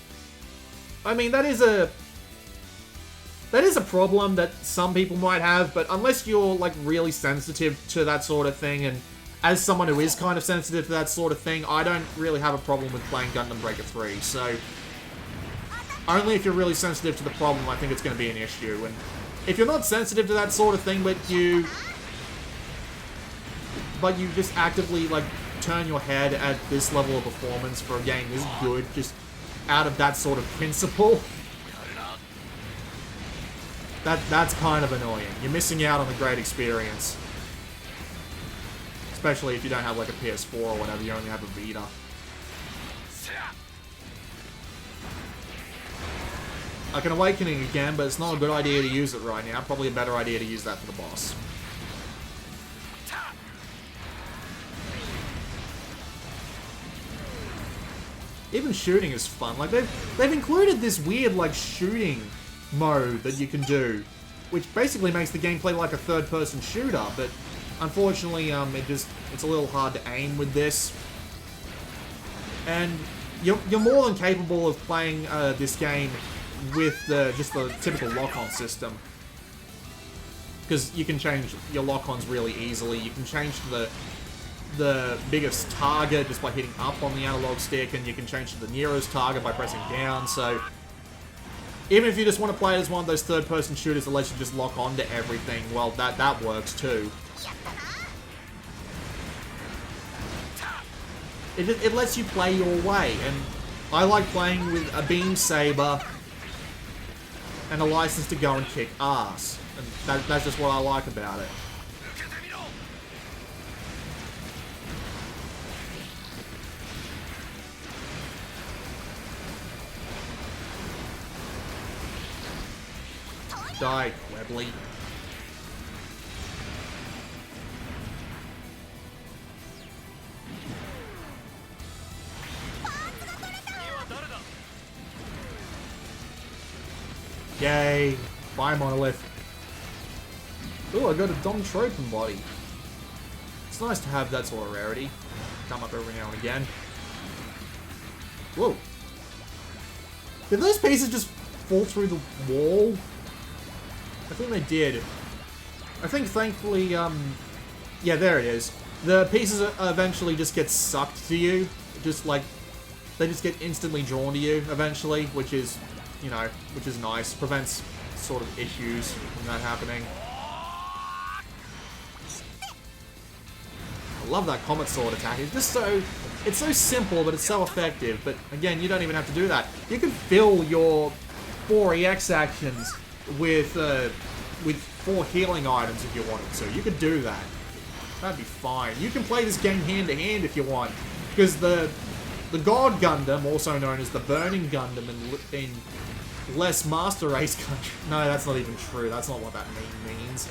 I mean, that is a problem that some people might have, but unless you're, like, really sensitive to that sort of thing, and as someone who is kind of sensitive to that sort of thing, I don't really have a problem with playing Gundam Breaker 3, so only if you're really sensitive to the problem, I think it's going to be an issue, and if you're not sensitive to that sort of thing, but you just actively, like, turn your head at this level of performance for a game this good, just out of that sort of principle, that's kind of annoying. You're missing out on a great experience. Especially if you don't have, like, a PS4 or whatever, you only have a Vita. Like an Awakening again, but it's not a good idea to use it right now. Probably a better idea to use that for the boss. Even shooting is fun. Like, they've included this weird, like, shooting mode that you can do, which basically makes the gameplay like a third-person shooter, but unfortunately, it's a little hard to aim with this. And you're more than capable of playing this game with just the typical lock-on system, because you can change your lock-ons really easily. You can change the biggest target just by hitting up on the analog stick, and you can change to the nearest target by pressing down, so even if you just want to play it as one of those third-person shooters that lets you just lock on to everything, well, that works too. It lets you play your way, and I like playing with a beam saber and a license to go and kick ass, and that's just what I like about it. Die, Webley. Yay! Fire monolith. Ooh, I got a Dom Tropen body. It's nice to have that sort of rarity. Come up every now and again. Whoa. Did those pieces just fall through the wall? I think they did. I think, thankfully, yeah, there it is. The pieces eventually just get sucked to you. Just, like, they just get instantly drawn to you, eventually, which is you know, which is nice. Prevents sort of issues from that happening. I love that Comet Sword attack. It's just so... It's so simple, but it's so effective. But again, you don't even have to do that. You can fill your 4 EX actions with 4 healing items if you wanted to. You could do that. That'd be fine. You can play this game hand-to-hand if you want. Because the God Gundam, also known as the Burning Gundam in less Master Race country... No, that's not even true. That's not what that name means.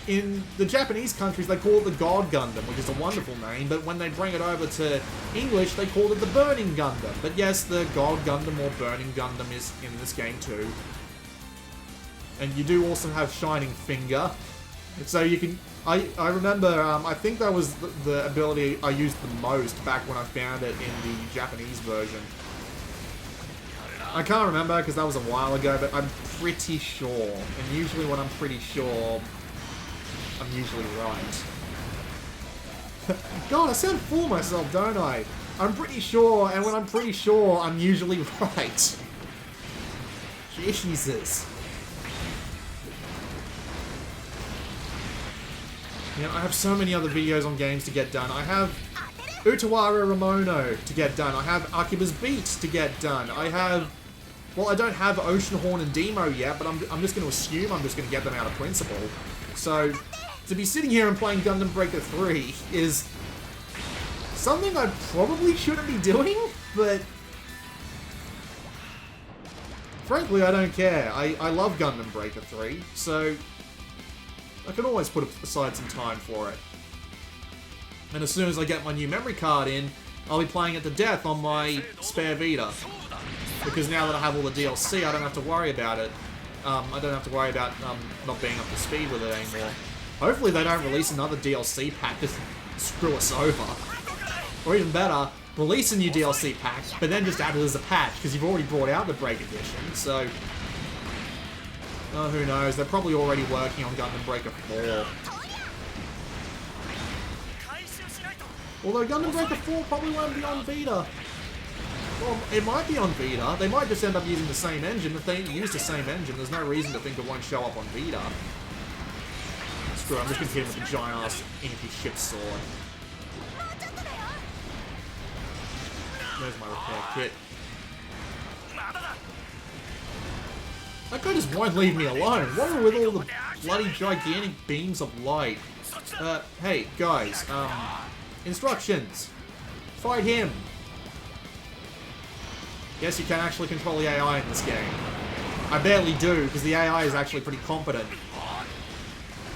In the Japanese countries, they call it the God Gundam, which is a wonderful name, but when they bring it over to English, they call it the Burning Gundam. But yes, the God Gundam or Burning Gundam is in this game too. And you do also have Shining Finger. So you can... I remember, I think that was the ability I used the most back when I found it in the Japanese version. I can't remember because that was a while ago, but I'm pretty sure. And usually when I'm pretty sure... I'm usually right. God, I sound full of myself, don't I? I'm pretty sure, and when I'm pretty sure, I'm usually right. Jesus. You know, I have so many other videos on games to get done. I have Utawara Ramono to get done. I have Akiba's Beat to get done. I have... Well, I don't have Oceanhorn and Demo yet, but I'm just going to assume I'm just going to get them out of principle. So... to be sitting here and playing Gundam Breaker 3 is something I probably shouldn't be doing, but frankly, I don't care. I love Gundam Breaker 3, so I can always put aside some time for it. And as soon as I get my new memory card in, I'll be playing it to death on my spare Vita. Because now that I have all the DLC, I don't have to worry about it. I don't have to worry about not being up to speed with it anymore. Hopefully they don't release another DLC pack to screw us over. Or even better, release a new DLC pack, but then just add it as a patch, because you've already brought out the Break Edition, so... Oh, who knows, they're probably already working on Gundam Breaker 4. Although Gundam Breaker 4 probably won't be on Vita. Well, it might be on Vita. They might just end up using the same engine. If they use the same engine, there's no reason to think it won't show up on Vita. Screw it, I'm just gonna hit him with a giant-ass anti-ship sword. There's my repair kit. That guy just won't leave me alone. What are with all the bloody gigantic beams of light? Hey, guys, instructions. Fight him. Yes, you can actually control the AI in this game. I barely do, because the AI is actually pretty competent.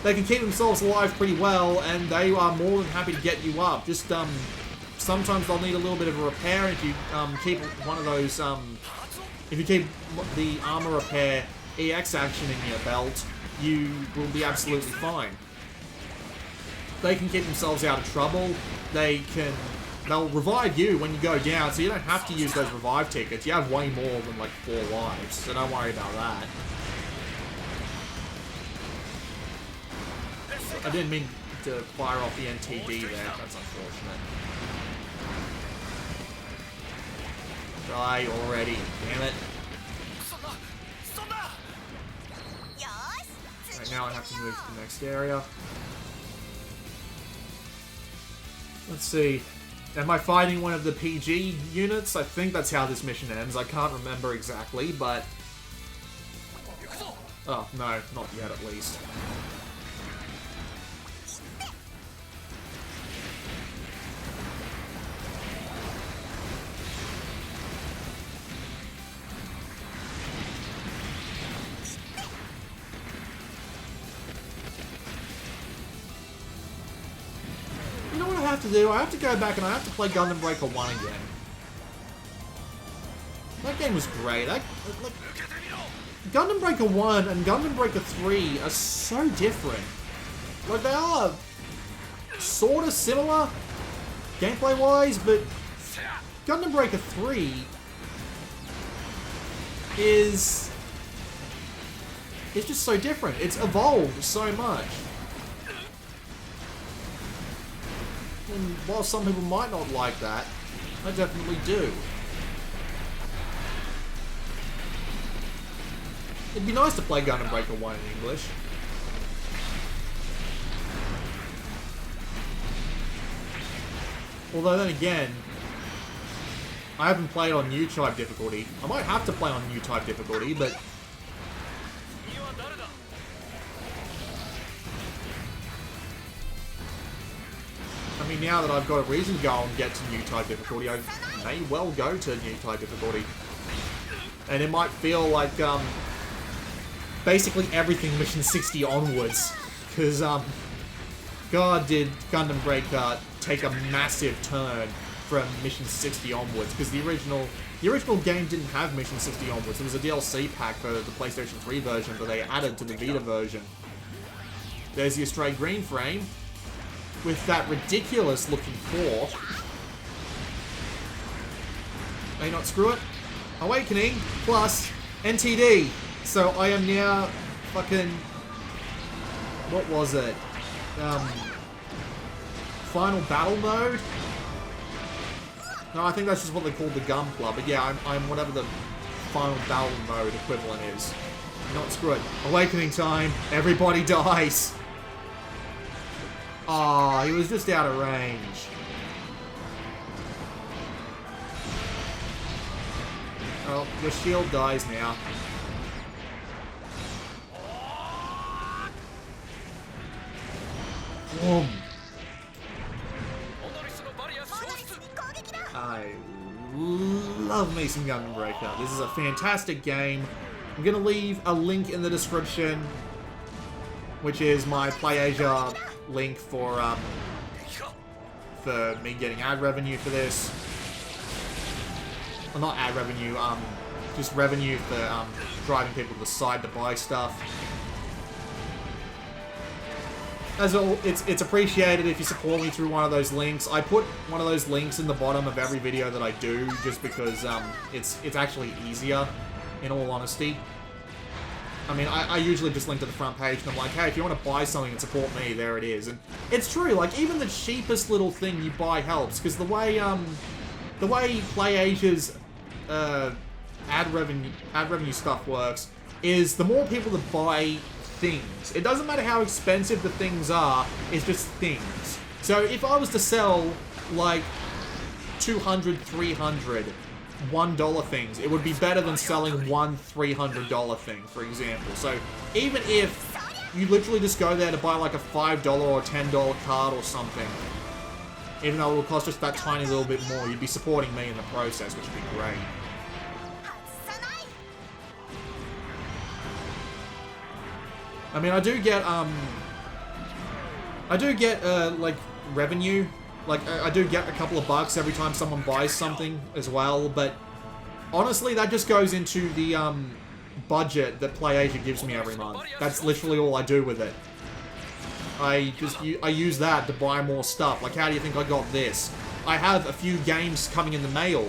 They can keep themselves alive pretty well, and they are more than happy to get you up. Just, sometimes they'll need a little bit of a repair. If you, keep one of those, if you keep the armor repair EX action in your belt, you will be absolutely fine. They can keep themselves out of trouble. They'll revive you when you go down, so you don't have to use those revive tickets. You have way more than, like, 4 lives, so don't worry about that. I didn't mean to fire off the NTD there. That's unfortunate. Die already. Damn it. Right, now I have to move to the next area. Let's see. Am I fighting one of the PG units? I think that's how this mission ends. I can't remember exactly, but... Oh, no. Not yet, at least. To do. I have to go back and I have to play Gundam Breaker 1 again. That game was great. Gundam Breaker 1 and Gundam Breaker 3 are so different. Like, they are sort of similar gameplay-wise, but Gundam Breaker 3 is just so different. It's evolved so much. And while some people might not like that, I definitely do. It'd be nice to play Gundam Breaker 1 in English. Although then again, I haven't played on new type difficulty. I might have to play on new type difficulty, but... I mean, now that I've got a reason to go and get to new type difficulty, I may well go to new type difficulty. And it might feel like, basically everything Mission 60 onwards. Because, God, did Gundam Breaker take a massive turn from Mission 60 onwards. Because the original game didn't have Mission 60 onwards. It was a DLC pack for the PlayStation 3 version that they added to the Vita version. There's the Astray Green frame. With that ridiculous looking core. May not screw it. Awakening plus NTD. So I am now fucking... What was it? Final battle mode? No, I think that's just what they called the Gunpla. But yeah, I'm whatever the final battle mode equivalent is. Not screw it. Awakening time. Everybody dies. Aw, he was just out of range. Well, your shield dies now. Boom. I love me some Gundam Breaker. This is a fantastic game. I'm gonna leave a link in the description, which is my PlayAsia link for me getting ad revenue for this. Well, not ad revenue, just revenue for driving people to the site to buy stuff. As all, it's appreciated if you support me through one of those links. I put one of those links in the bottom of every video that I do, just because it's actually easier, in all honesty. I mean, I usually just link to the front page and I'm like, hey, if you want to buy something and support me, there it is. And it's true, like, even the cheapest little thing you buy helps, because the way PlayAsia's ad revenue stuff works is the more people that buy things, it doesn't matter how expensive the things are, it's just things. So if I was to sell, like, 200, 300 $1 things, it would be better than selling one $300 thing, for example. So even if you literally just go there to buy like a $5 or $10 card or something, even though it will cost just that tiny little bit more, you'd be supporting me in the process, which would be great. I mean, I do get like revenue. Like, I do get a couple of bucks every time someone buys something as well, but honestly, that just goes into the budget that PlayAsia gives me every month. That's literally all I do with it. I use that to buy more stuff. Like, how do you think I got this? I have a few games coming in the mail.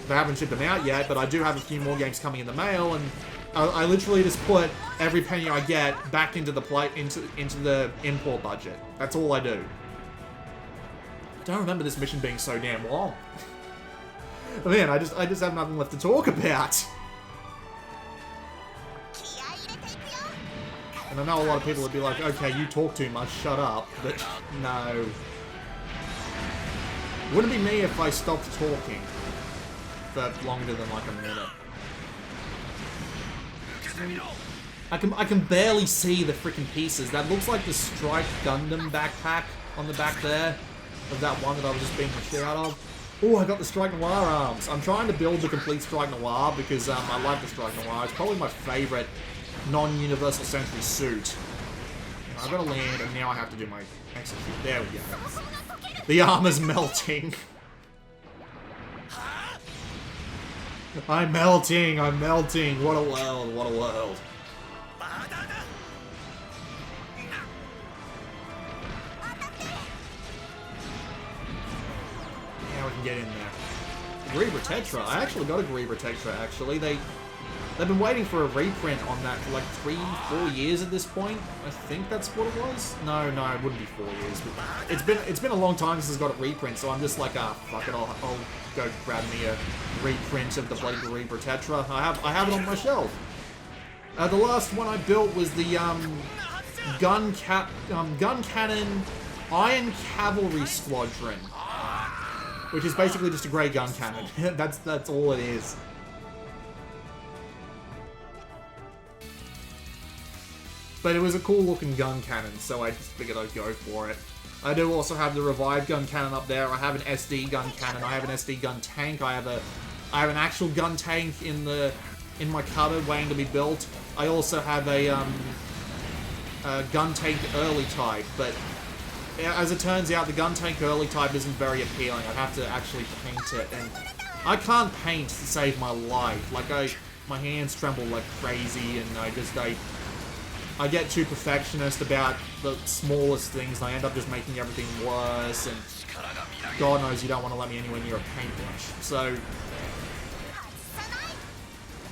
They haven't shipped them out yet, but I do have a few more games coming in the mail, and I literally just put every penny I get back into the into the import budget. That's all I do. I don't remember this mission being so damn long. Man, I just have nothing left to talk about. And I know a lot of people would be like, okay, you talk too much, shut up. But no. Wouldn't be me if I stopped talking for longer than like a minute. I can barely see the freaking pieces. That looks like the Strike Gundam backpack on the back there. Of that one that I was just beating the shit out of. Oh, I got the Strike Noir arms. I'm trying to build the complete Strike Noir because I like the Strike Noir. It's probably my favorite non-Universal Century suit. I've got to land, and now I have to do my execute. There we go. The armor's melting. I'm melting. I'm melting. What a world. What a world. We can get in there. Greeber Tetra. I actually got a Greeber Tetra, actually. They've been waiting for a reprint on that for like 3-4 years at this point. I think that's what it was. No, it wouldn't be 4 years. But it's been a long time since it's got a reprint, so I'm just like, fuck it, I'll go grab me a reprint of the bloody Greeber Tetra. I have it on my shelf. The last one I built was the gun cannon Iron Cavalry Squadron, which is basically just a grey gun cannon. that's all it is. But it was a cool looking gun cannon, so I just figured I'd go for it. I do also have the revived gun cannon up there. I have an SD gun cannon. I have an SD gun tank. I have an actual gun tank in my cupboard waiting to be built. I also have a gun tank early type, but as it turns out, the gun tank early type isn't very appealing. I'd have to actually paint it, and I can't paint to save my life. Like my hands tremble like crazy, and I get too perfectionist about the smallest things, and I end up just making everything worse, and God knows you don't want to let me anywhere near a paintbrush. So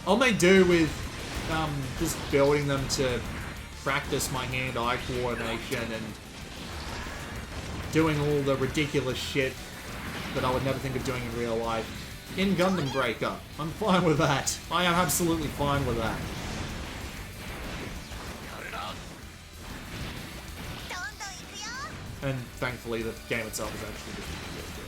I'll make do with just building them to practice my hand-eye coordination and doing all the ridiculous shit that I would never think of doing in real life. In Gundam Breaker, I'm fine with that. I am absolutely fine with that. And thankfully, the game itself is actually just really good.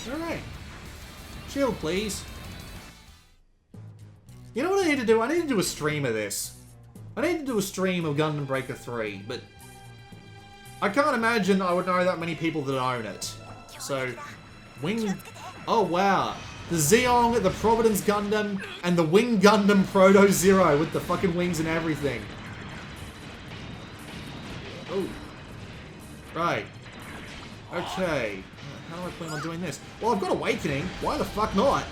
Alright. Shield, please. You know what I need to do? I need to do a stream of this. I need to do a stream of Gundam Breaker 3, but I can't imagine I would know that many people that own it. So, Wing... Oh, wow. The Zeong, the Providence Gundam, and the Wing Gundam Proto Zero with the fucking wings and everything. Oh. Right. Okay. How do I plan on doing this? Well, I've got Awakening. Why the fuck not?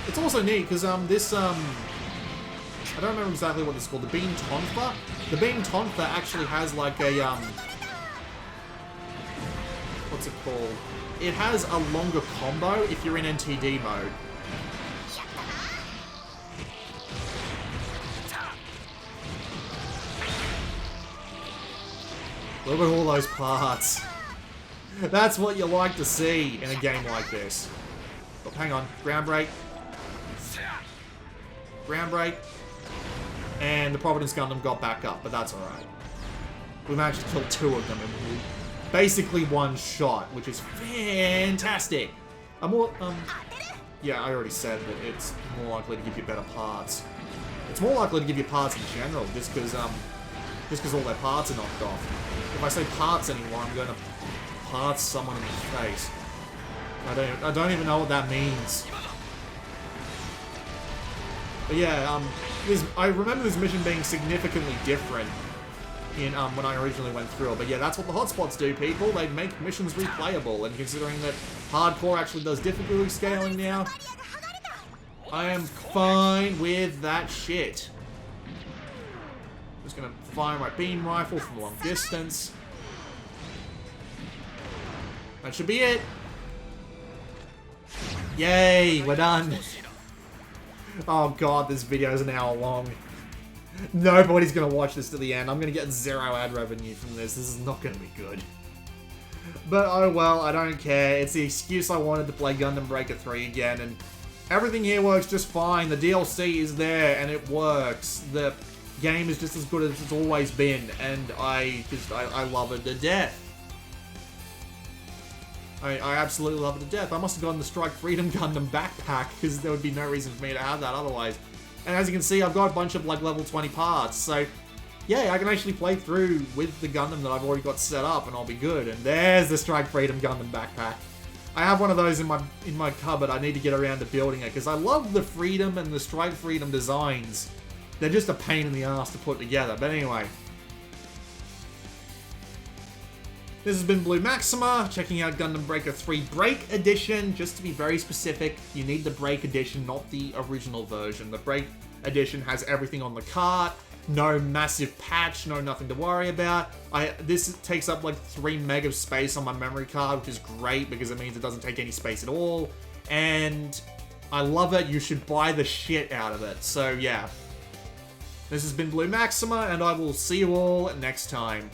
It's also neat, because, this, I don't remember exactly what it's called. The Beam Tonfa? The Beam Tonfa actually has, like, a, what's it called? It has a longer combo if you're in NTD mode. Look at all those parts. That's what you like to see in a game like this. Oh, hang on. Ground break. Ground break. And the Providence Gundam got back up, but that's alright. We managed to kill 2 of them in basically one shot, which is fantastic. Yeah, I already said that it's more likely to give you better parts. It's more likely to give you parts in general, just because all their parts are knocked off. If I say parts anymore, I'm going to parts someone in the face. I don't even know what that means. But yeah, I remember this mission being significantly different in when I originally went through it. But yeah, that's what the hotspots do, people. They make missions replayable, and considering that hardcore actually does difficulty scaling now, I am fine with that shit. Just gonna fire my beam rifle from a long distance. That should be it. Yay, we're done. Oh god, this video is an hour long. Nobody's gonna watch this to the end. I'm gonna get 0 ad revenue from this. This is not gonna be good. But oh well, I don't care. It's the excuse I wanted to play Gundam Breaker 3 again, and everything here works just fine. The DLC is there, and it works. The game is just as good as it's always been, and I love it to death. I absolutely love it to death. I must have gotten the Strike Freedom Gundam backpack, because there would be no reason for me to have that otherwise. And as you can see, I've got a bunch of like level 20 parts, so yeah, I can actually play through with the Gundam that I've already got set up, and I'll be good. And there's the Strike Freedom Gundam backpack. I have one of those in my cupboard. I need to get around to building it, because I love the Freedom and the Strike Freedom designs. They're just a pain in the ass to put together, but anyway. This has been Blue Maxima, checking out Gundam Breaker 3 Break Edition. Just to be very specific, you need the Break Edition, not the original version. The Break Edition has everything on the cart, no massive patch, no nothing to worry about. This takes up like 3 meg of space on my memory card, which is great because it means it doesn't take any space at all. And I love it. You should buy the shit out of it. So yeah. This has been Blue Maxima, and I will see you all next time.